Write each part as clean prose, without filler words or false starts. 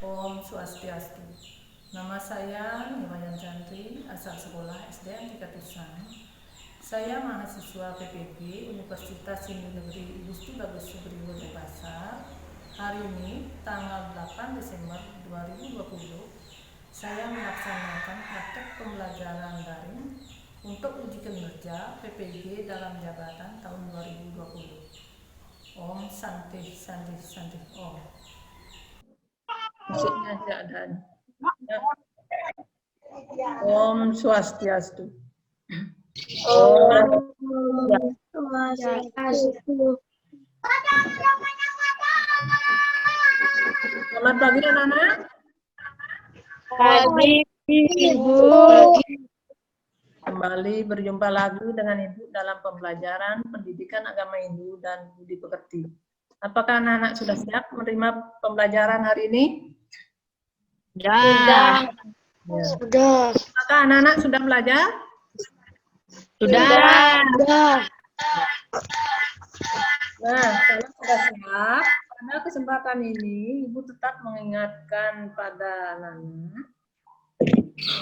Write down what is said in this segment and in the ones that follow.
Om Swastiastu. Nama saya Niwayan Chandri, asal sekolah SDN Tikatusan. Saya mahasiswa PPG Universitas Hindu Negeri Gusti Bagus Subriwo Denpasar. Hari ini, tanggal 8 Desember 2020, saya melaksanakan praktek pembelajaran daring untuk uji kinerja PPG dalam jabatan tahun 2020. Om Santi Santi Santi Om. Musiknya tidak ada. Om Swastiastu. Om Swastiastu. Selamat pagi anak-anak. Pagi, Ibu. Kembali berjumpa lagi dengan Ibu dalam pembelajaran pendidikan agama Hindu dan budi pekerti. Apakah anak-anak sudah siap menerima pembelajaran hari ini? Sudah. Ya. Sudah. Apakah anak-anak sudah belajar? Sudah. Nah, kalau sudah siap, pada kesempatan ini Ibu tetap mengingatkan pada anak-anak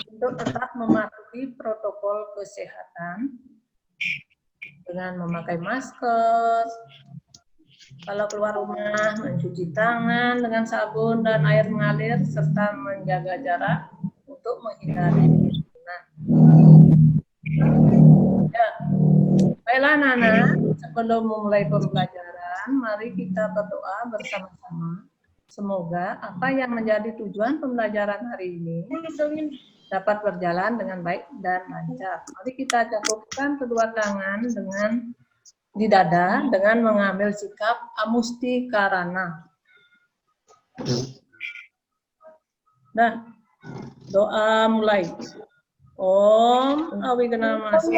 untuk tetap mematuhi protokol kesehatan dengan memakai masker, kalau keluar rumah mencuci tangan dengan sabun dan air mengalir, serta menjaga jarak untuk menghindari kerumunan. Ya, baiklah anak-anak, sebelum memulai pembelajaran, mari kita berdoa bersama-sama. Semoga apa yang menjadi tujuan pembelajaran hari ini dapat berjalan dengan baik dan lancar. Mari kita cukupkan kedua tangan dengan di dada dengan mengambil sikap amusti karana. Nah, doa mulai. Om Awiganamasi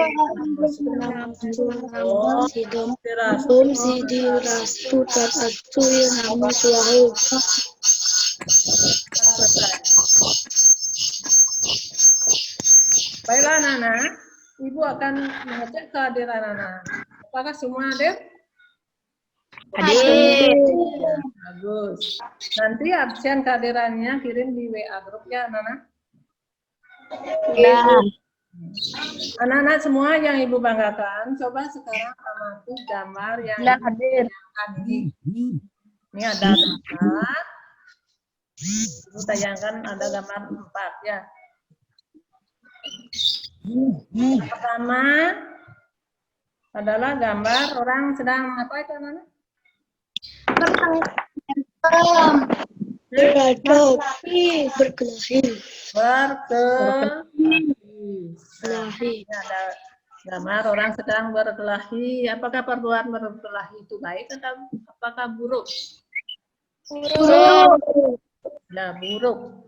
Om Sidi Rastu Tatastu Nama Suahu. Baiklah anak-anak, Ibu akan mengecek kehadiran anak. Apakah semua hadir? Hadir. Bagus. Nanti absen kehadirannya kirim di WA grup ya anak-anak. Ya. Anak-anak semua yang Ibu banggakan, coba sekarang amati gambar yang hadir. tadi. Ini ada gambar. Ibu tayangkan ada gambar 4 ya. Yang pertama adalah gambar orang sedang apa itu anak-anak? Berkelahi. Ini ada gambar orang sedang berkelahi. Apakah perbuatan berkelahi itu baik atau apakah buruk? Buruk. Ya, buruk.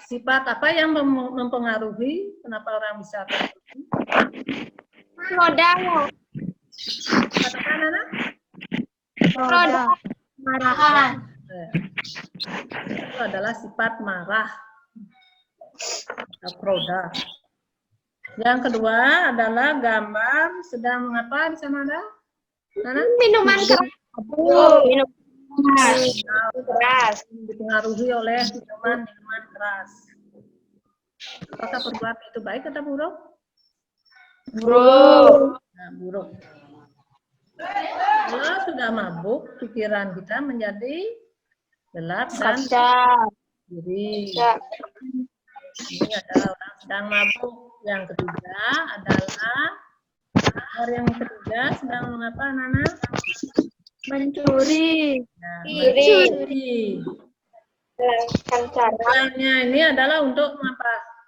Sifat apa yang mempengaruhi kenapa orang bisa berkelahi? Roda. Katakan anak? Roda. Marahan. Itu adalah sifat marah. Roda. Yang kedua adalah gambar sedang mengapa di sana ada? Minuman keras. Minuman keras. Dipengaruhi oleh minuman keras. Apakah perbuatan itu baik atau buruk? Buruk. Nah, buruk. Kalau sudah mabuk, pikiran kita menjadi gelap dan diri. Ini adalah orang sedang mabuk. Yang ketiga adalah orang yang ketiga sedang mengapa, Nana? Mencuri. Nah, mencuri. Caranya ini adalah untuk mengapa?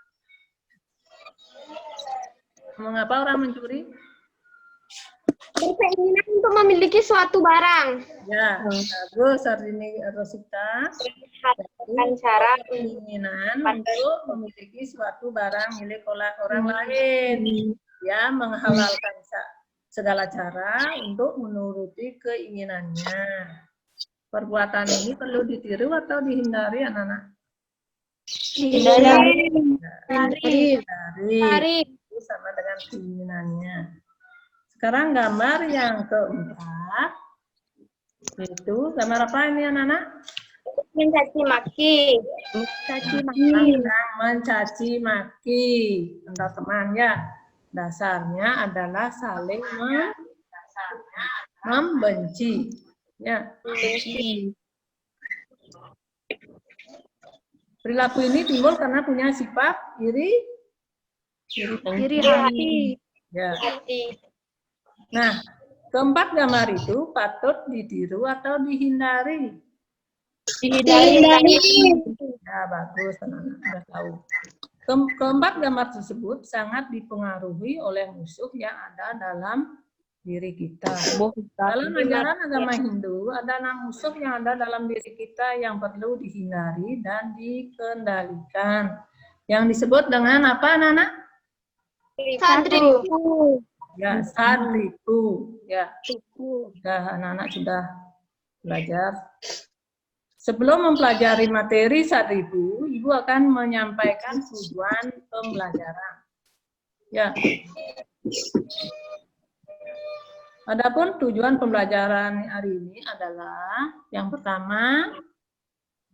Mengapa orang mencuri? berkeinginan untuk memiliki suatu barang. Ya, bagus Ardini Rosita. Cara Keinginan untuk memiliki suatu barang milik orang lain. Ya, menghalalkan segala cara untuk menuruti keinginannya. Perbuatan ini perlu ditiru atau dihindari anak-anak? Hindari. Itu sama dengan keinginannya. Sekarang gambar yang keempat. Itu gambar apa ini anak-anak? mencaci maki. Mencaci maki antar teman ya. Dasarnya adalah saling membenci. Ya. Perilaku ini timbul karena punya sifat iri hati. Ya. Hati. Nah, keempat gambar itu patut ditiru atau dihindari. Ya, bagus, anak-anak sudah tahu. Keempat gambar tersebut sangat dipengaruhi oleh musuh yang ada dalam diri kita. Dalam ajaran agama Hindu, ada 6 musuh yang ada dalam diri kita yang perlu dihindari dan dikendalikan. Yang disebut dengan apa, anak-anak? Sadripu. Ya, sadripu. Ya, anak-anak sudah belajar. Sebelum mempelajari materi sadripu, Ibu akan menyampaikan tujuan pembelajaran. Ya. Adapun tujuan pembelajaran hari ini adalah yang pertama,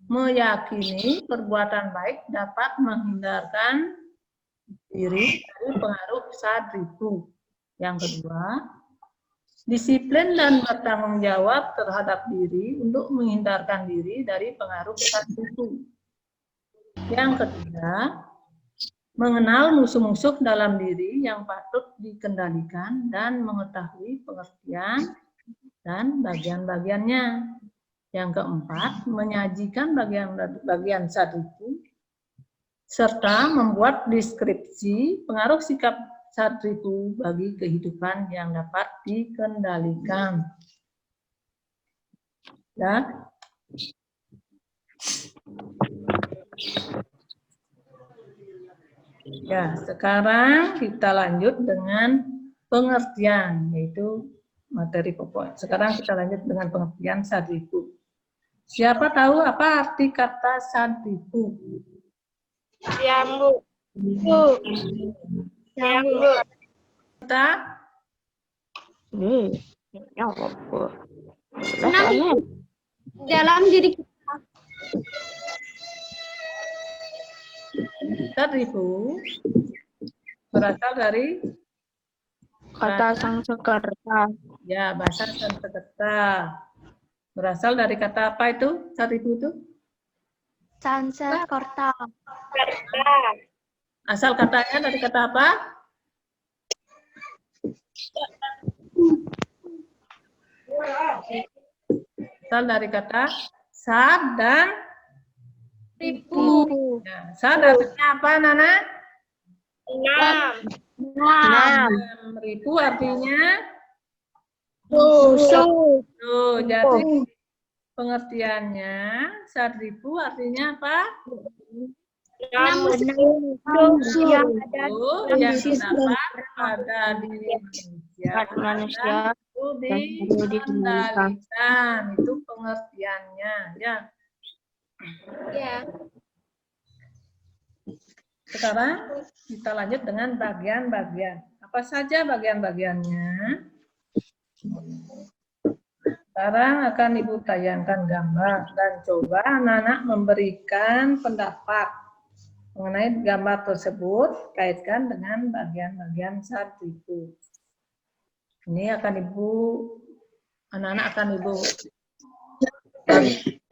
meyakini perbuatan baik dapat menghindarkan diri dari pengaruh sadripu. Yang kedua, disiplin dan bertanggung jawab terhadap diri untuk menghindarkan diri dari pengaruh sadripu. Yang ketiga, mengenal musuh-musuh dalam diri yang patut dikendalikan dan mengetahui pengertian dan bagian-bagiannya. Yang keempat, menyajikan bagian-bagian sadripu serta membuat deskripsi pengaruh sikap sadripu bagi kehidupan yang dapat dikendalikan. Ya. Ya, sekarang kita lanjut dengan pengertian, yaitu materi pokok. Sekarang kita lanjut dengan pengertian sadripu. Siapa tahu apa arti kata sadripu? Siambu. Siambu. Kita Dalam diri kita. sadripu berasal dari Kata Sanskerta. ya bahasa Sanskerta. Berasal dari kata apa itu? Sadripu itu? Sanskerta. Asal katanya dari kata apa? Asal dari kata sad dan Ribu. ya, sad artinya apa, Nana? 6. Ribu artinya Tujuh. tuh. Jadi pengertiannya sadripu artinya apa? 6 yang Tuh, yang terdapat pada diri manusia itu dikendalikan. Itu pengertiannya, ya. Ya. Sekarang kita lanjut dengan bagian-bagian. Apa saja bagian-bagiannya? Sekarang akan Ibu tayangkan gambar dan coba anak-anak memberikan pendapat mengenai gambar tersebut, kaitkan dengan bagian-bagian sadripu. Ini akan anak-anak akan Ibu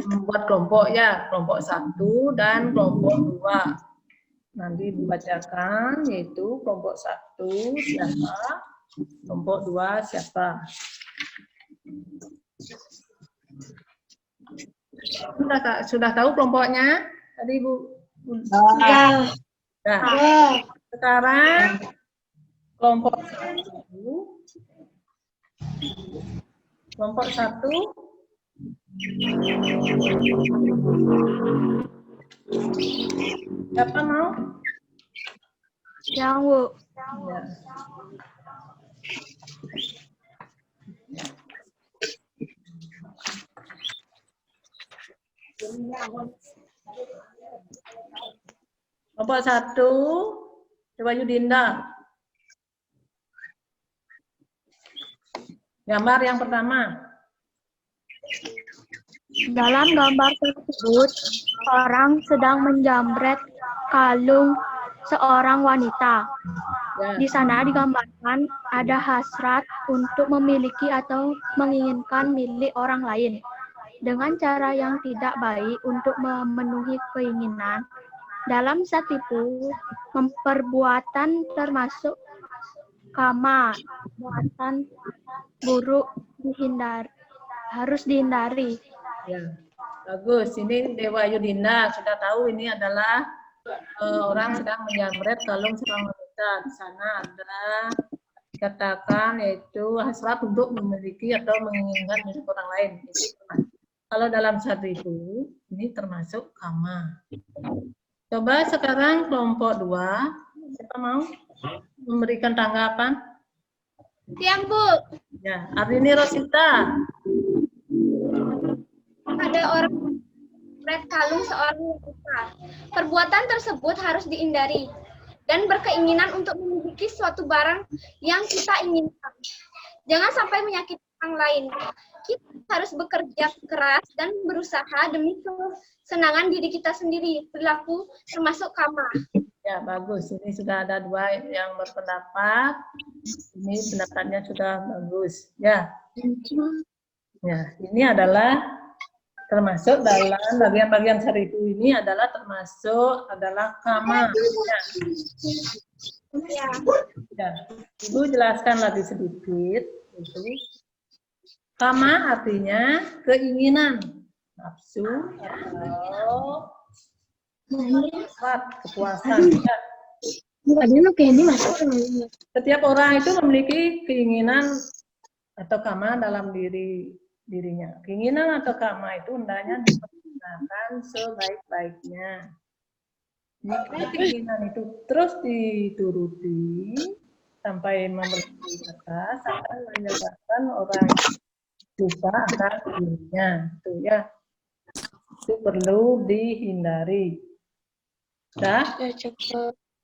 membuat kelompok ya, kelompok 1 dan kelompok 2. Nanti dibacakan, yaitu kelompok 1 siapa, kelompok 2 siapa. Sudah tahu kelompoknya? Tadi Ibu. Nah, sekarang kelompok 1. Siapa mau? Yang Bu. Ya. Kelompok 1, coba Yudinda. Gambar yang pertama. Dalam gambar tersebut, orang sedang menjamret kalung seorang wanita. Ya. Di sana digambarkan ada hasrat untuk memiliki atau menginginkan milik orang lain. Dengan cara yang tidak baik untuk memenuhi keinginan, dalam satipu, perbuatan termasuk kama, perbuatan buruk harus dihindari. Ya, bagus. Ini Dewa Yudina sudah tahu ini adalah orang sedang menjamret kalung seorang wanita. Di sana ada dikatakan yaitu hasrat untuk memiliki atau menginginkan milik orang lain. Kalau dalam satu itu, ini termasuk kama. Coba sekarang kelompok 2, siapa mau memberikan tanggapan? Siang, Bu. Ya, Arini Rosita. Ada orang red kalung seorang wanita. Perbuatan tersebut harus dihindari dan berkeinginan untuk memiliki suatu barang yang kita inginkan. Jangan sampai menyakiti orang lain. Kita harus bekerja keras dan berusaha demi kesenangan diri kita sendiri. Perilaku termasuk kama. Ya, bagus. Ini sudah ada 2 yang berpendapat. Ini pendapatnya sudah bagus. Ya. Ya, ini adalah termasuk dalam bagian-bagian saritu ini adalah termasuk kama. Ya. Ya. Ibu jelaskan lagi sedikit. Itu kama artinya keinginan, nafsu atau kepuasan. Ya. Setiap orang itu memiliki keinginan atau kama dalam dirinya. Keinginan atau kama itu hendaknya dipergunakan sebaik-baiknya. Jika keinginan itu terus dituruti sampai memenuhi batas, akan menyebabkan orang lupa akan dirinya. Itu ya. Itu perlu dihindari. Dah?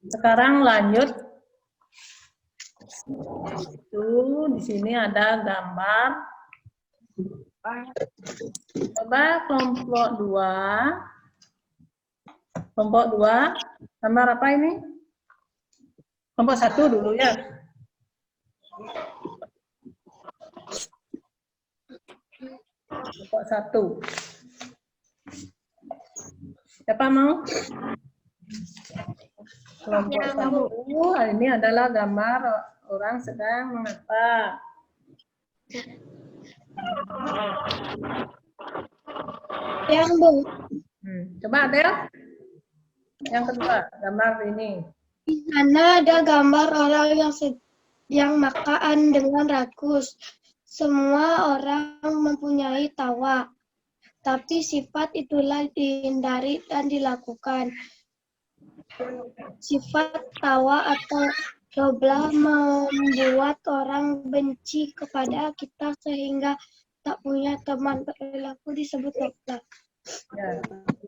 Sekarang lanjut. Itu di sini ada gambar. Coba kelompok 2. Kelompok 2, gambar apa ini? Kelompok 1 dulu ya. Kelompok 1. Siapa mau? Kelompok 1, ini adalah gambar orang sedang mengapa. Yang Bu. Coba Adel. Yang kedua, gambar ini. Di sana ada gambar orang yang makan dengan rakus. Semua orang mempunyai tawa, tapi sifat itulah dihindari dan dilakukan. Sifat tawa atau goblah membuat orang benci kepada kita sehingga tak punya teman. Perilaku disebut goblah. Ya,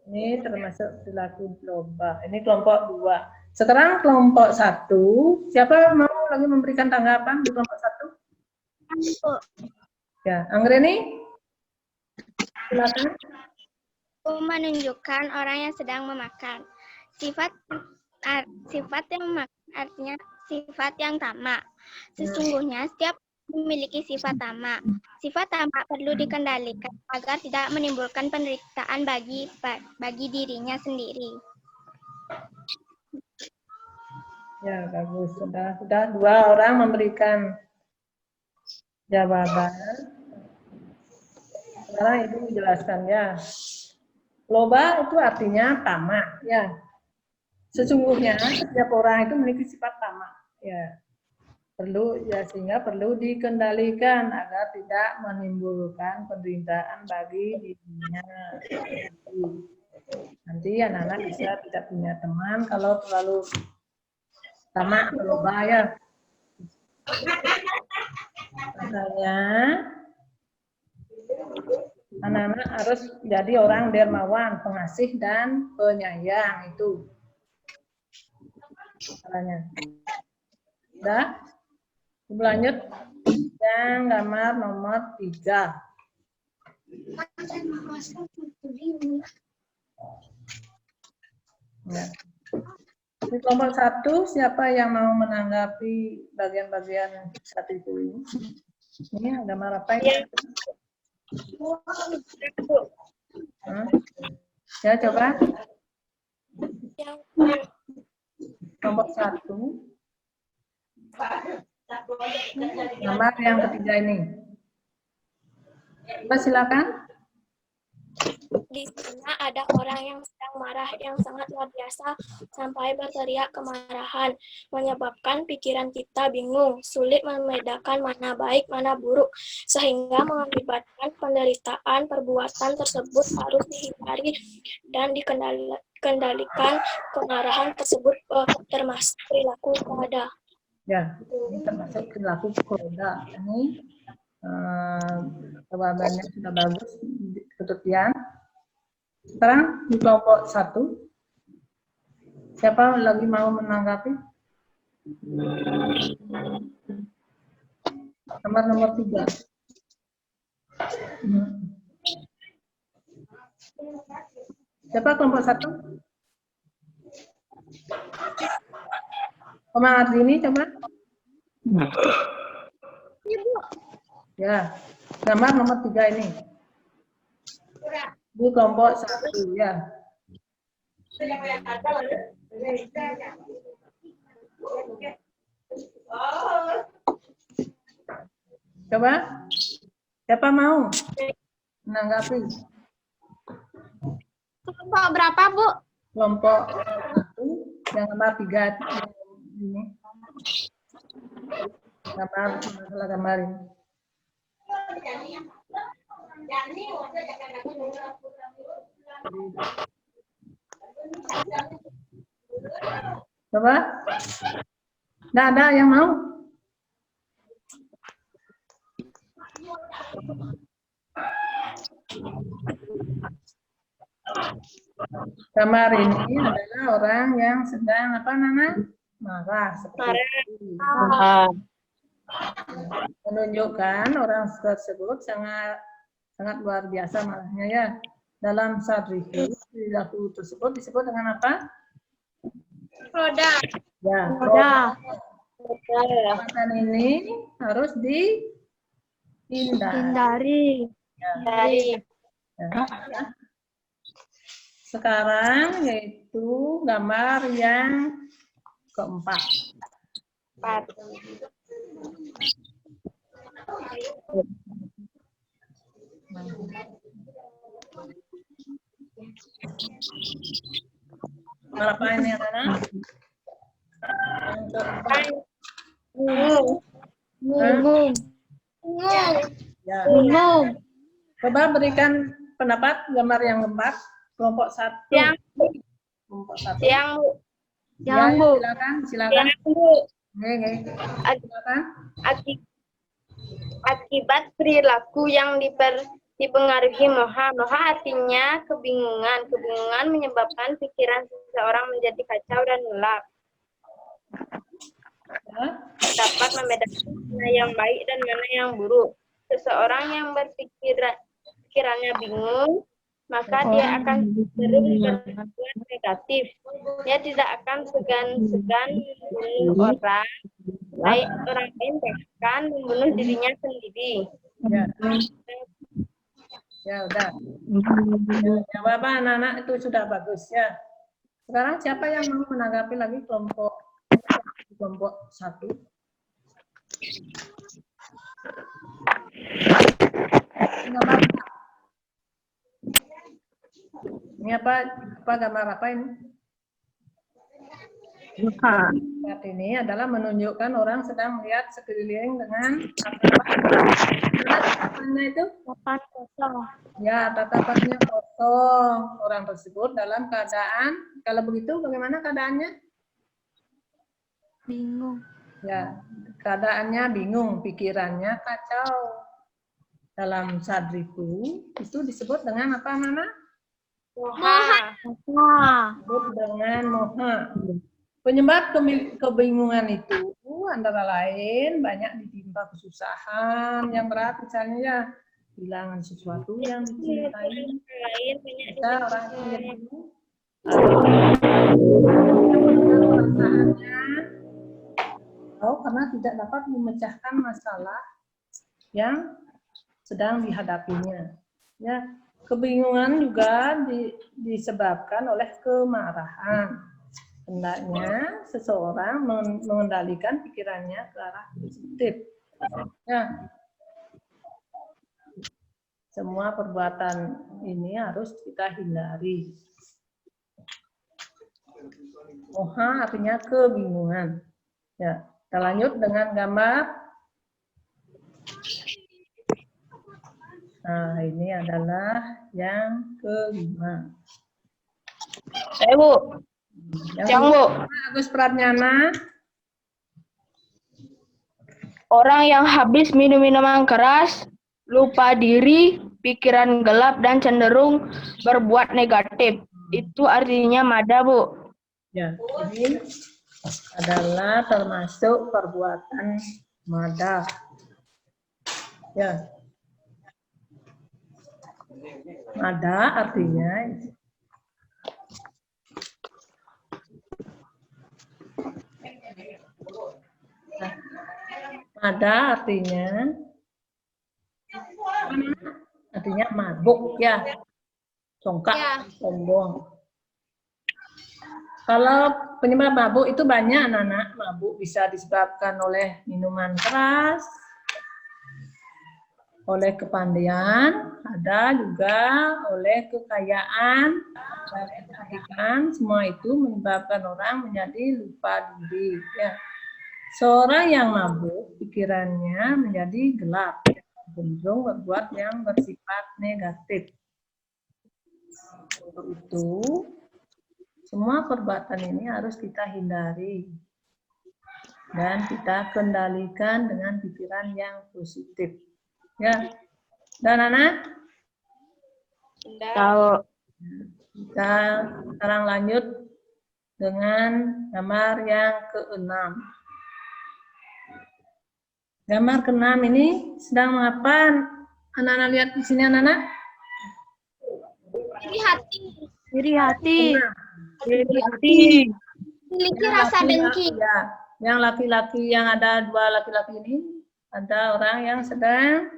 ini termasuk perilaku lomba. Ini kelompok 2. Sekarang kelompok 1. Siapa mau lagi memberikan tanggapan di kelompok 1? Ya, Anggreni. Silakan. Menunjukkan orang yang sedang memakan. Sifat yang memakan artinya sifat yang tamak. Sesungguhnya setiap memiliki sifat tamak. Sifat tamak perlu dikendalikan agar tidak menimbulkan penderitaan bagi dirinya sendiri. Ya, bagus. Sudah 2 orang memberikan jawaban. Sekarang Ibu menjelaskan ya. Loba itu artinya tamak, ya. Sesungguhnya setiap orang itu memiliki sifat tamak, ya. Sehingga perlu dikendalikan agar tidak menimbulkan penderitaan bagi dirinya. Nanti anak-anak bisa tidak punya teman kalau terlalu tamak atau bahaya. Makanya anak-anak harus jadi orang dermawan, pengasih dan penyayang itu. Caranya. Udah? Lanjut yang gambar nomor 3. Ya. Di kelompok 1, siapa yang mau menanggapi bagian-bagian satu itu ini? Ini gambar apa ini? Ya, coba. Kelompok 1. Gambar yang ketiga ini. Coba silakan. Di sana ada orang yang sedang marah yang sangat luar biasa sampai berteriak kemarahan, menyebabkan pikiran kita bingung, sulit membedakan mana baik, mana buruk, sehingga mengakibatkan penderitaan. Perbuatan tersebut harus dihindari dan dikendalikan. Kemarahan tersebut termasuk perilaku koda. Ya, ini termasuk perilaku koda. Ini jawabannya sudah bagus, kemudian. Sekarang di kelompok 1, siapa lagi mau menanggapi? Nomor 3. Siapa kelompok 1? Semangat ini coba. Ya, gambar nomor 3 ini. Di kelompok 1 ya. Coba, siapa mau menanggapi? Kelompok berapa, Bu? Kelompok 1 yang gambar 3 ini. Gambar ini. Coba. Nggak ada yang mau? Gambar ini adalah orang yang sedang apa namanya? Marah seperti itu. Menunjukkan orang tersebut sangat luar biasa marahnya ya. Dalam sadrihi, perilaku tersebut disebut dengan apa? Roda. Ya, roda. Perbuatan ini harus dihindari. Hindari. Ya. Sekarang yaitu gambar yang keempat. Apa ini anak? Bingung. Ya. Bingung. Coba berikan pendapat gambar yang keempat, kelompok 1. Kelompok 1. Yang Bu. Silakan. Oke. Silakan. Akibat perilaku yang dipengaruhi moha. Moha artinya kebingungan. Kebingungan menyebabkan pikiran seseorang menjadi kacau dan gelap. Dapat membedakan mana yang baik dan mana yang buruk. Seseorang yang pikirannya bingung, maka dia akan cenderung berbuat negatif. Dia tidak akan segan-segan membunuh orang lain, bahkan membunuh dirinya sendiri. Ya udah. Jawaban anak-anak itu sudah bagus ya. Sekarang siapa yang mau menanggapi lagi kelompok 1? Ini apa gambar apa ini? Saat ini adalah menunjukkan orang sedang melihat sekeliling dengan tatapannya itu Papan kosong. ya, tatapannya kosong. Orang tersebut dalam keadaan, kalau begitu bagaimana keadaannya? Bingung. Ya, keadaannya bingung, pikirannya kacau. Dalam sadriku itu disebut dengan apa, Nana? Moha. Disebut dengan moha. Penyebab kebingungan itu antara lain banyak ditimpa kesusahan yang berat, misalnya ya kehilangan sesuatu yang dicintai. Lain banyak Kita orang itu perasaannya karena tidak dapat memecahkan masalah yang sedang dihadapinya. Ya, kebingungan juga disebabkan oleh kemarahan. Hendaknya seseorang mengendalikan pikirannya ke arah positif. Ya. Semua perbuatan ini harus kita hindari. Moha artinya kebingungan. Ya, kita lanjut dengan gambar. Nah, ini adalah yang kelima. Bu. Yang Bu. Agus Pratnyana. Orang yang habis minum minuman keras, lupa diri, pikiran gelap, dan cenderung berbuat negatif. Itu artinya mada, Bu. Ya, ini adalah termasuk perbuatan mada. Ya. Mada artinya artinya mabuk ya, congkak, sombong. Kalau penyebab mabuk itu banyak anak-anak. Mabuk bisa disebabkan oleh minuman keras, oleh kepandaian, ada juga oleh kekayaan, kecantikan. Semua itu menyebabkan orang menjadi lupa diri. Ya. Seorang yang mabuk, pikirannya menjadi gelap, cenderung berbuat yang bersifat negatif. Untuk itu, semua perbuatan ini harus kita hindari dan kita kendalikan dengan pikiran yang positif. Ya, dan anak? Tahu. Kita sekarang lanjut dengan gambar yang ke-6. Gambar ke-6 ini sedang mengapa? Anak-anak lihat di sini, anak-anak? Iri hati, Iri hati. Iri hati. memiliki rasa dengki. Ya, yang laki-laki, yang ada dua laki-laki ini, ada orang yang sedang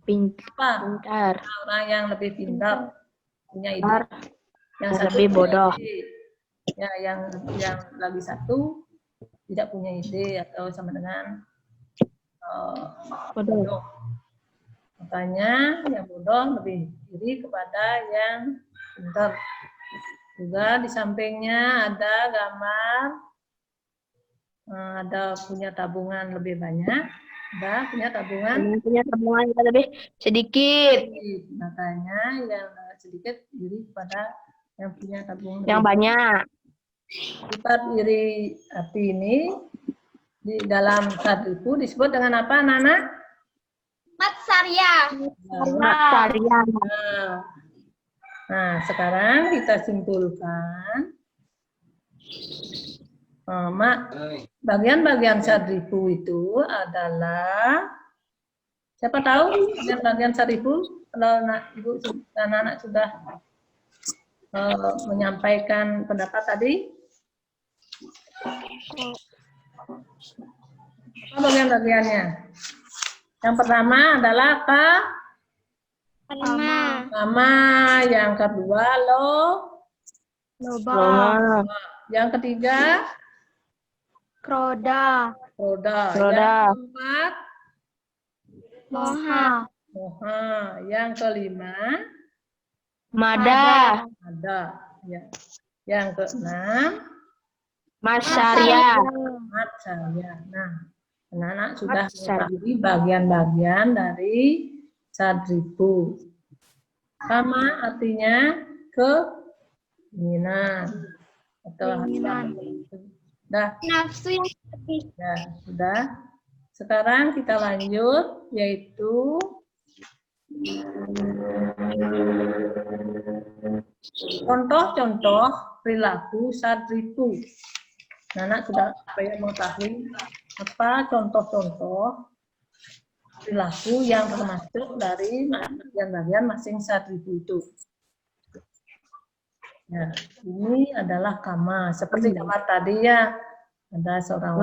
Pintar. orang yang lebih pintar, punya ide. Yang satu Lebih bodoh. ide. Ya, yang lagi satu tidak punya ide atau sama dengan bodoh. Makanya yang bodoh lebih iri kepada yang pintar. Juga di sampingnya ada gambar, ada punya tabungan lebih banyak, ada punya tabungan yang lebih sedikit. makanya yang sedikit iri kepada yang punya tabungan Yang lebih banyak. Sifat iri hati ini di dalam Sadripu disebut dengan apa, Nana? Matsarya. Matsarya. Nah, sekarang kita simpulkan bagian-bagian Sadripu itu adalah, siapa tahu bagian Sadripu? Kalau Ibu dan anak sudah menyampaikan pendapat tadi, apa bagian-bagiannya? Yang pertama adalah apa? Nama. Yang kedua Loba. Yang ketiga Kroda. roda. Roda. Yang keempat Moha. moha. Yang kelima Mada. ada. Ya. Yang keenam Matsarya. matsarya. Nah, anak-anak sudah mengetahui bagian-bagian dari Sadripu. Sama artinya keinginan atau Nah, Nafsu yang lebih. ya, sudah. Sekarang kita lanjut, yaitu contoh-contoh perilaku Sadripu. Anak sudah supaya mengetahui apa contoh-contoh perilaku yang termasuk dari bagian-bagian masing satribu itu. Nah, ini adalah kama. Seperti kamar tadi ya, ada seorang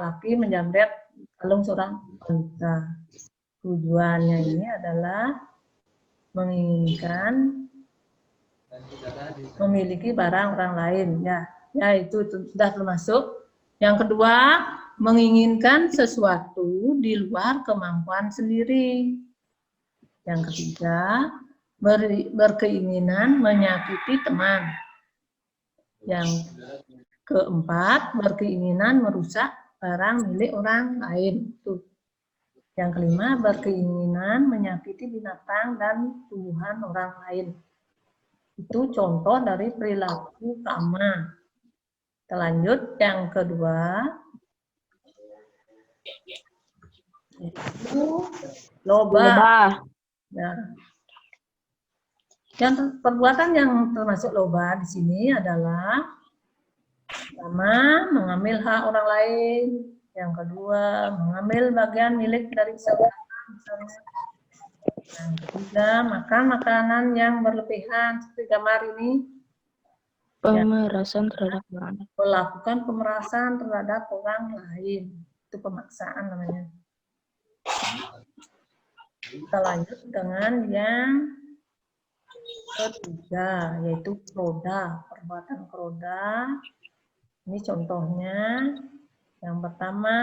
laki menjamret kalung seorang wanita. Tujuannya ini adalah menginginkan memiliki barang orang lain, ya itu sudah termasuk. Yang kedua, menginginkan sesuatu di luar kemampuan sendiri. Yang ketiga, berkeinginan menyakiti teman. Yang keempat, berkeinginan merusak barang milik orang lain. Tuh. Yang kelima, berkeinginan menyakiti binatang dan tumbuhan orang lain. Itu contoh dari perilaku kama. Kita lanjut yang kedua. Itu loba. Ya. Yang perbuatan yang termasuk loba di sini adalah pertama, mengambil hak orang lain. Yang kedua, mengambil bagian milik dari saudara misalnya. Yang ketiga, makan makanan yang berlebihan seperti gambar ini. Pemerasan terhadap orang lain. Melakukan pemerasan terhadap orang lain. Itu pemaksaan namanya. Kita lanjut dengan yang ketiga, yaitu kroda. Perbuatan kroda. Ini contohnya. Yang pertama,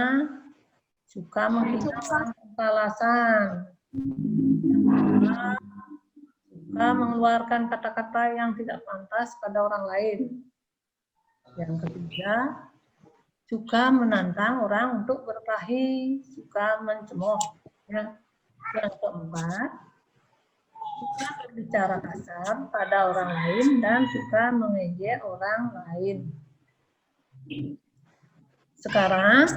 suka menghina orang tanpa alasan. Yang kedua, suka mengeluarkan kata-kata yang tidak pantas pada orang lain. Yang ketiga, suka menantang orang untuk berkelahi, suka mencemooh. Ya. Yang keempat, suka berbicara kasar pada orang lain dan suka mengejek orang lain. Sekarang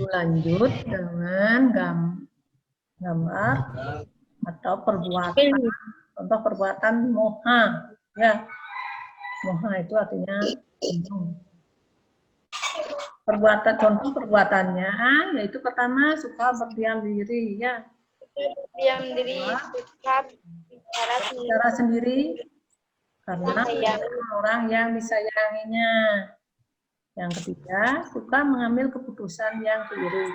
lanjut dengan gambar atau perbuatan. Contoh perbuatan moha. Ya, moha itu artinya contoh perbuatannya yaitu pertama suka berdiam diri, ya. Berdiam diri, suka bicara sendiri karena orang yang disayanginya. Yang ketiga, suka mengambil keputusan yang keliru.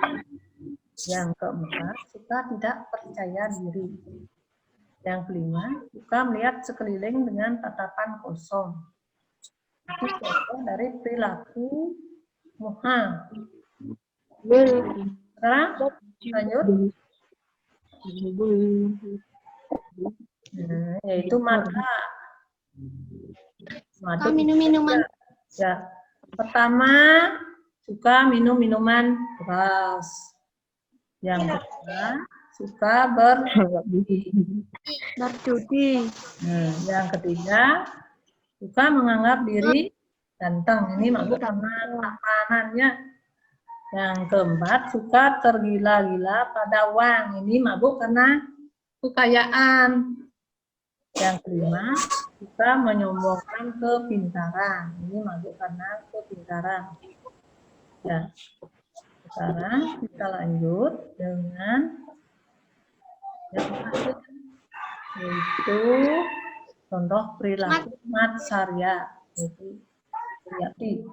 Yang keempat, suka tidak percaya diri. Yang kelima, suka melihat sekeliling dengan tatapan kosong. Itu contoh dari perilaku moha. Sekarang lanjut. Nah, yaitu mata. Suka minum minuman. Ya. Pertama, suka minum minuman keras. Yang kedua, suka berjudi. Nah, yang ketiga, suka menganggap diri ganteng. Ini mabuk karena tapanannya. Yang keempat, suka tergila-gila pada uang. Ini mabuk karena kekayaan. Yang kelima, suka menyombongkan kepintaran. Ini mabuk karena kepintaran. Ya. Sekarang kita lanjut dengan yang terakhir, yaitu contoh perilaku matsarya, yaitu Priyati.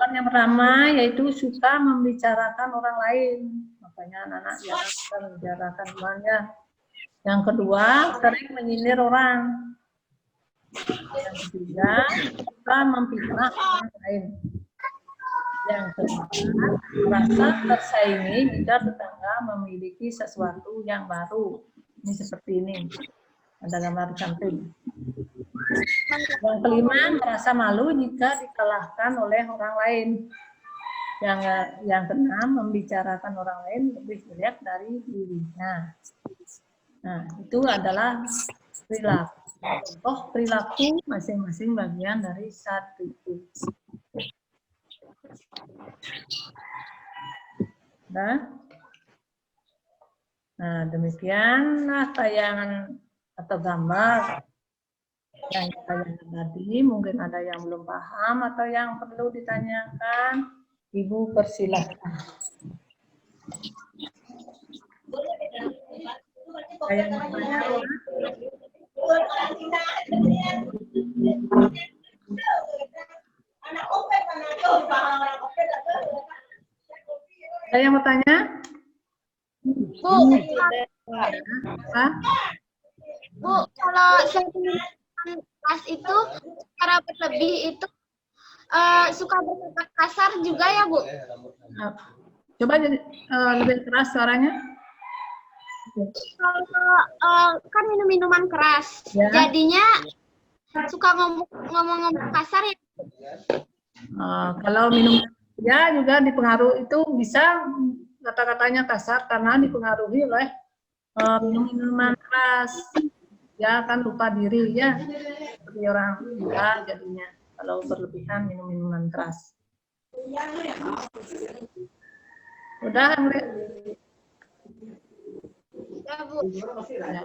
Yang pertama yaitu suka membicarakan orang lain. Makanya anak-anak jarang suka membicarakan temannya. Yang kedua, sering menyindir orang. Yang ketiga, suka memfitnah orang lain. Yang keempat, merasa tersaingi jika tetangga memiliki sesuatu yang baru. Ini seperti ini. Ada gambar samping. Yang kelima, merasa malu jika dikalahkan oleh orang lain. Yang keenam, membicarakan orang lain lebih jelek dari dirinya. Nah, itu adalah perilaku. Contoh perilaku masing-masing bagian dari satu itu. Nah, demikianlah tayangan atau gambar yang kita lihat tadi. Mungkin ada yang belum paham atau yang perlu ditanyakan. Ibu persilahkan. Saya mau tanya, saya mau tanya. Bu, Apa? Bu, kalau sentimen keras itu secara berlebih itu suka berkata kasar juga ya, Bu? Coba jadi lebih keras suaranya. Kalau kan minum-minuman keras, Ya. jadinya suka ngomong-ngomong kasar ya. Kalau minum ya juga dipengaruhi, itu bisa kata-katanya kasar karena dipengaruhi oleh minum-minuman keras. Ya kan lupa diri ya, seperti orang gila jadinya kalau berlebihan minum minuman keras. Udah, Amri? Ya, Bu. Ya.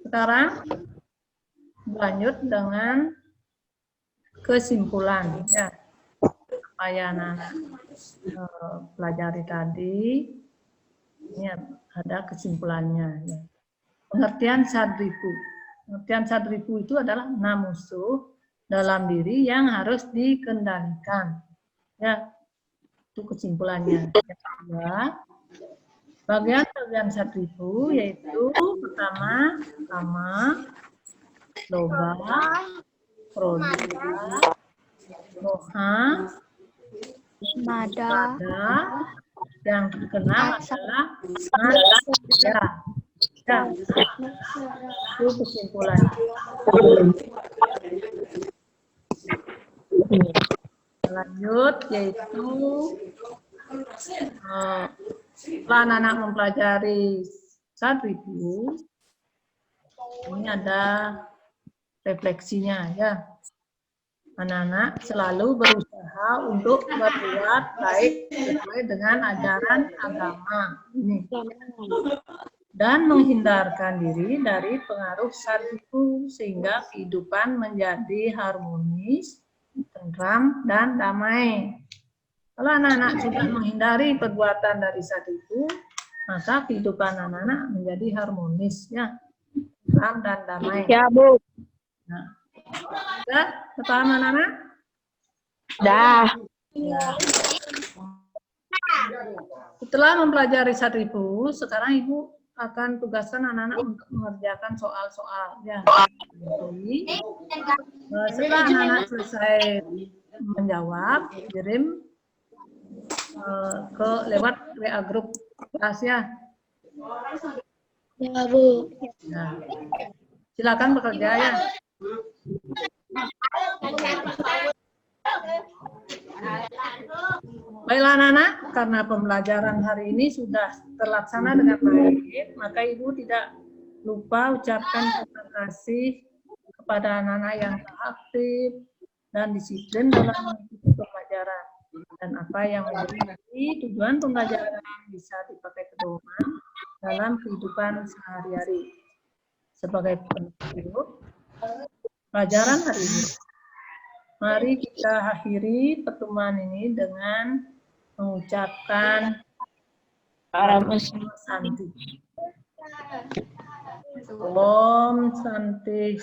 Sekarang lanjut dengan kesimpulan ya. Apa yang pelajari tadi, ini ada kesimpulannya. Ya. Pengertian sadrifu. Pengertian sadrifu itu adalah 6 musuh dalam diri yang harus dikendalikan. Ya, itu kesimpulannya. Yang kedua, bagian sadrifu yaitu pertama, kama, loba, prodha, moha, Mada. yang terkenal adalah maya. Ya, itu kesimpulan. Lanjut yaitu setelah anak mempelajari sadrifu, ini ada refleksinya ya. Anak-anak selalu berusaha untuk berbuat baik sesuai dengan ajaran agama ini dan menghindarkan diri dari pengaruh sadrifu sehingga kehidupan menjadi harmonis, tentram, dan damai. Kalau anak-anak sudah menghindari perbuatan dari sadrifu, maka kehidupan anak-anak menjadi harmonis ya, tentram dan damai. Ya, Bu. Nah, sudah paham anak-anak? Dah. Ya. Setelah mempelajari sadrifu, sekarang Ibu akan tugaskan anak-anak untuk mengerjakan soal-soal. Ya. Jadi, setelah anak-anak selesai menjawab, kirim lewat WA grup kelas ya. Ya, Bu. Nah, silakan bekerja ya. Baiklah anak-anak, karena pembelajaran hari ini sudah terlaksana dengan baik, maka Ibu tidak lupa ucapkan terima kasih kepada anak-anak yang aktif dan disiplin dalam mengikuti pembelajaran. Dan apa yang menjadi tujuan pembelajaran bisa dipakai pedoman dalam kehidupan sehari-hari. Sebagai penutup pelajaran hari ini, mari kita akhiri pertemuan ini dengan mengucapkan Santi. Om Santi.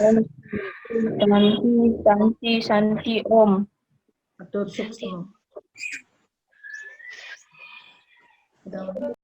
Santi, Om. Atur sukses.